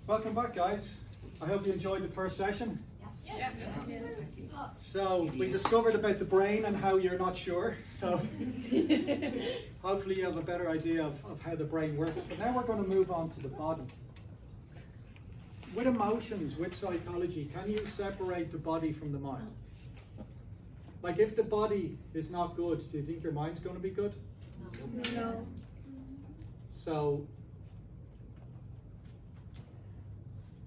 Welcome back, guys. I hope you enjoyed the first session. Yeah. So we discovered about the brain and how you're not sure. So hopefully you have a better idea of how the brain works. But now we're going to move on to the body. With emotions, with psychology, can you separate the body from the mind? Like if the body is not good, do you think your mind's going to be good? No. So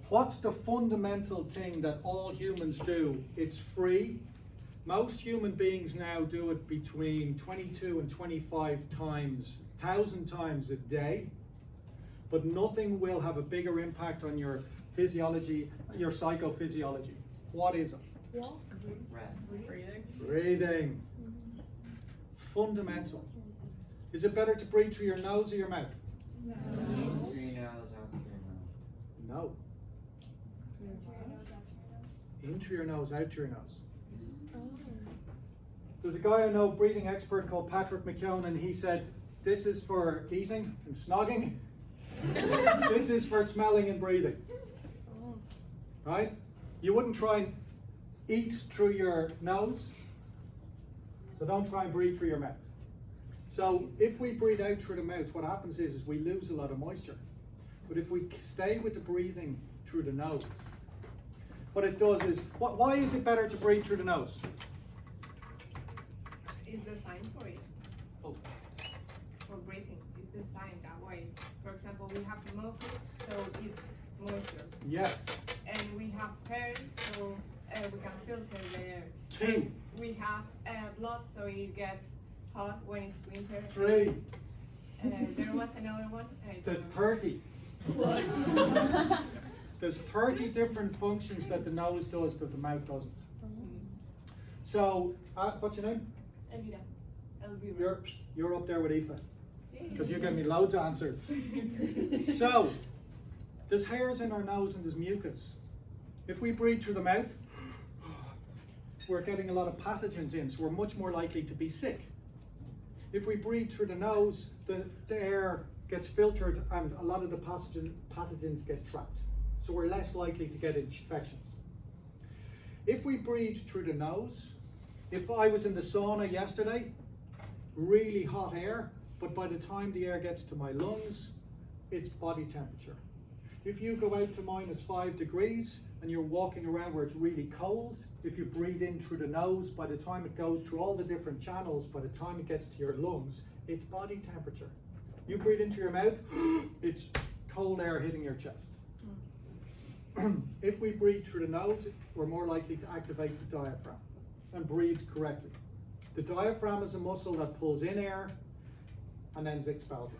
what's the fundamental thing that all humans do? It's free. Most human beings now do it between 22 and 25 times, 1,000 times a day. But nothing will have a bigger impact on your physiology, your psycho-physiology. What is it? Walk. Breathing. Breathing. Fundamental. Is it better to breathe through your nose or your mouth? No. No. In through your nose, out through your nose. There's a guy I know, breathing expert called Patrick McKeown, and he said, this is for eating and snogging. This is for smelling and breathing. Right? You wouldn't try and eat through your nose, so don't try and breathe through your mouth. So if we breathe out through the mouth, what happens is we lose a lot of moisture. But if we stay with the breathing through the nose, what it does is, why is it better to breathe through the nose? Is the sign for it? Oh. For breathing, is the sign that way. For example, we have mucus, so it's moisture. Yes. And we have hairs, so we can filter the air. 2. We have blood, so it gets hot when it's winter. 3. There was another one. There's 30. There's 30 different functions that the nose does that the mouth doesn't. So, what's your name? Elvira. Elvira. You're up there with Aoife, because you give me loads of answers. So, there's hairs in our nose and there's mucus. If we breathe through the mouth, we're getting a lot of pathogens in, so we're much more likely to be sick. If we breathe through the nose, the air gets filtered and a lot of the pathogens get trapped. So we're less likely to get infections. If we breathe through the nose, if I was in the sauna yesterday, really hot air, but by the time the air gets to my lungs, it's body temperature. If you go out to -5 degrees and you're walking around where it's really cold, if you breathe in through the nose, by the time it goes through all the different channels, by the time it gets to your lungs, it's body temperature. You breathe into your mouth, it's cold air hitting your chest. If we breathe through the nose, we're more likely to activate the diaphragm and breathe correctly. The diaphragm is a muscle that pulls in air and then expels it.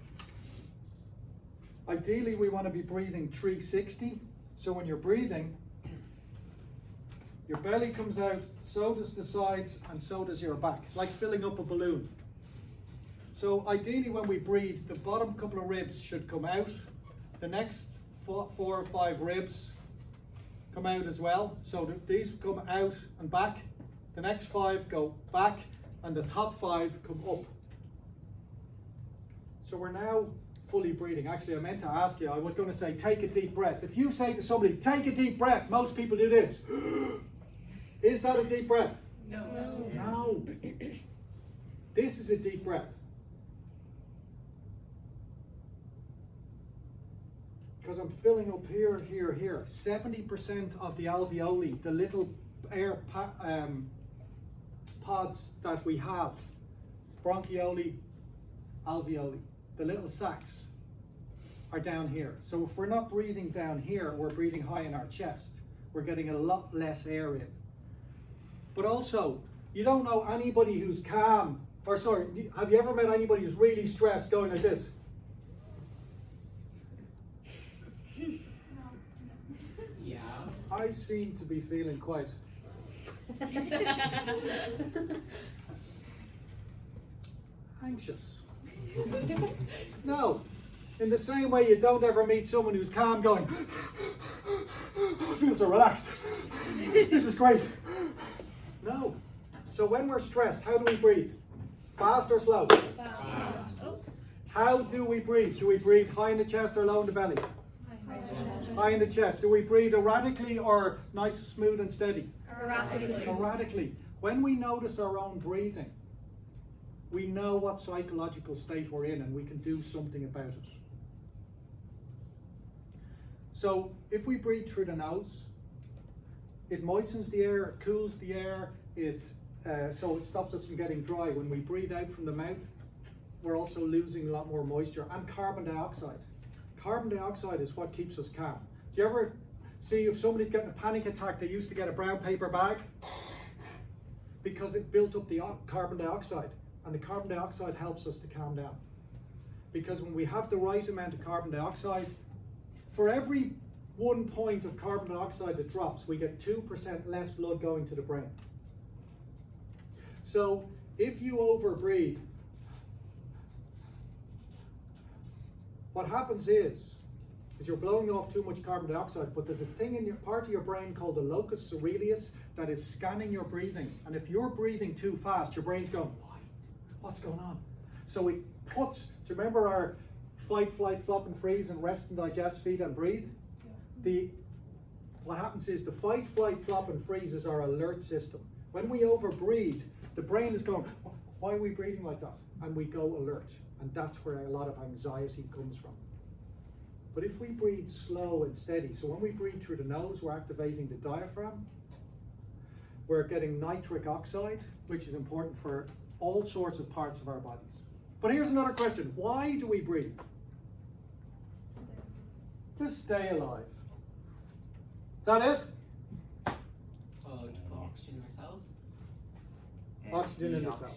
Ideally, we want to be breathing 360. So when you're breathing, your belly comes out, so does the sides, and so does your back, like filling up a balloon. So ideally, when we breathe, the bottom couple of ribs should come out. The next 4 or 5 ribs come out as well. So these come out and back. The next 5 go back, and the top 5 come up. So we're now fully breathing. Actually, I meant to ask you, I was going to say, take a deep breath. If you say to somebody, take a deep breath, most people do this. Is that a deep breath? No. No. This is a deep breath. Because I'm filling up here, here, here. 70% of the alveoli, the little air pods that we have, bronchioli, alveoli, the little sacs are down here. So if we're not breathing down here, we're breathing high in our chest. We're getting a lot less air in. But also, you don't know anybody who's calm, or sorry, have you ever met anybody who's really stressed going like this? Yeah. I seem to be feeling quite anxious. No, in the same way you don't ever meet someone who's calm going, I feel so relaxed. This is great. No. So when we're stressed, how do we breathe? Fast or slow? Fast. How do we breathe? Do we breathe high in the chest or low in the belly? Eye in the chest. Do we breathe erratically or nice, smooth and steady? Erratically. Erratically. When we notice our own breathing, we know what psychological state we're in and we can do something about it. So if we breathe through the nose, it moistens the air, it cools the air, so it stops us from getting dry. When we breathe out from the mouth, we're also losing a lot more moisture. And carbon dioxide. Carbon dioxide is what keeps us calm. Do you ever see if somebody's getting a panic attack, they used to get a brown paper bag? Because it built up the carbon dioxide. And the carbon dioxide helps us to calm down. Because when we have the right amount of carbon dioxide, for every 1 point of carbon dioxide that drops, we get 2% less blood going to the brain. So if you overbreathe, what happens is you're blowing off too much carbon dioxide, but there's a thing in your part of your brain called the locus coeruleus that is scanning your breathing. And if you're breathing too fast, your brain's going, what's going on? So it puts, do you remember our fight, flight, flop and freeze and rest and digest, feed and breathe? What happens is the fight, flight, flop and freeze is our alert system. When we overbreathe, the brain is going, why are we breathing like that? And we go alert. And that's where a lot of anxiety comes from. But if we breathe slow and steady, so when we breathe through the nose, we're activating the diaphragm. We're getting nitric oxide, which is important for all sorts of parts of our bodies. But here's another question. Why do we breathe? To stay alive. Is that it? To put oxygen in our cells. Oxygen in the cells.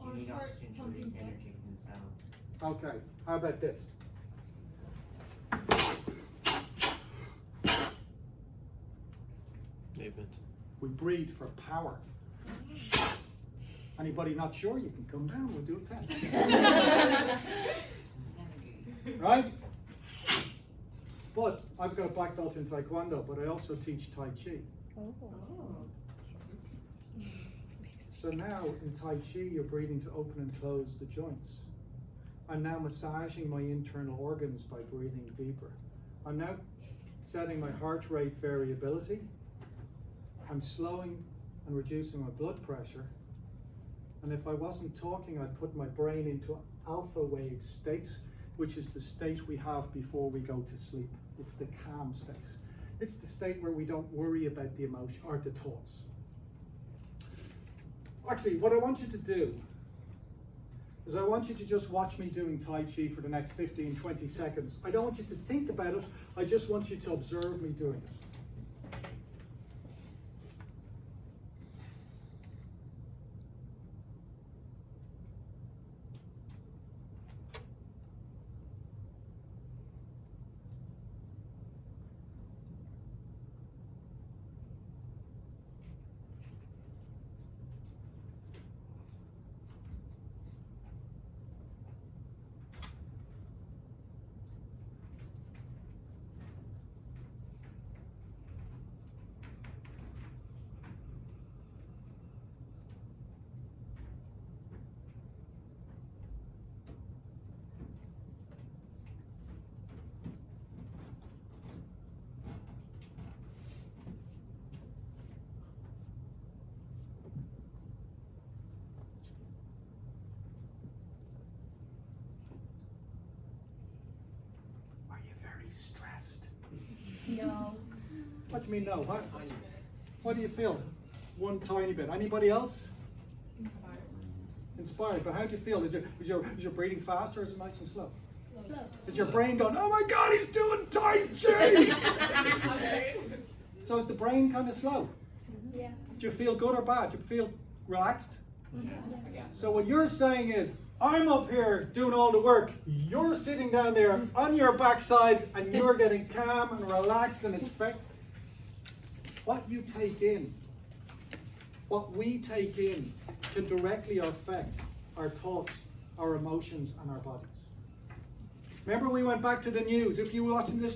You need oxygen to release energy from the cell. Okay, how about this? Movement. We breathe for power. Anybody not sure, you can come down, we'll do a test. Right? But I've got a black belt in Taekwondo, but I also teach Tai Chi. So now in Tai Chi, you're breathing to open and close the joints. I'm now massaging my internal organs by breathing deeper. I'm now setting my heart rate variability. I'm slowing and reducing my blood pressure. And if I wasn't talking, I'd put my brain into alpha wave state, which is the state we have before we go to sleep. It's the calm state. It's the state where we don't worry about the emotion or the thoughts. Actually, what I want you to do is I want you to just watch me doing Tai Chi for the next 15, 20 seconds. I don't want you to think about it. I just want you to observe me doing it. Stressed. No. What do you mean no? What do you feel? One tiny bit. Anybody else? Inspired. Inspired. But how do you feel? Is your breathing fast or is it nice and slow? Slow. Is your brain going, oh my God, he's doing Tai Chi? So is the brain kind of slow? Yeah. Do you feel good or bad? Do you feel relaxed? Yeah. So what you're saying is, I'm up here doing all the work. You're sitting down there on your backsides and you're getting calm and relaxed, and it's what you take in, what we take in can directly affect our thoughts, our emotions and our bodies. Remember we went back to the news. If you were watching this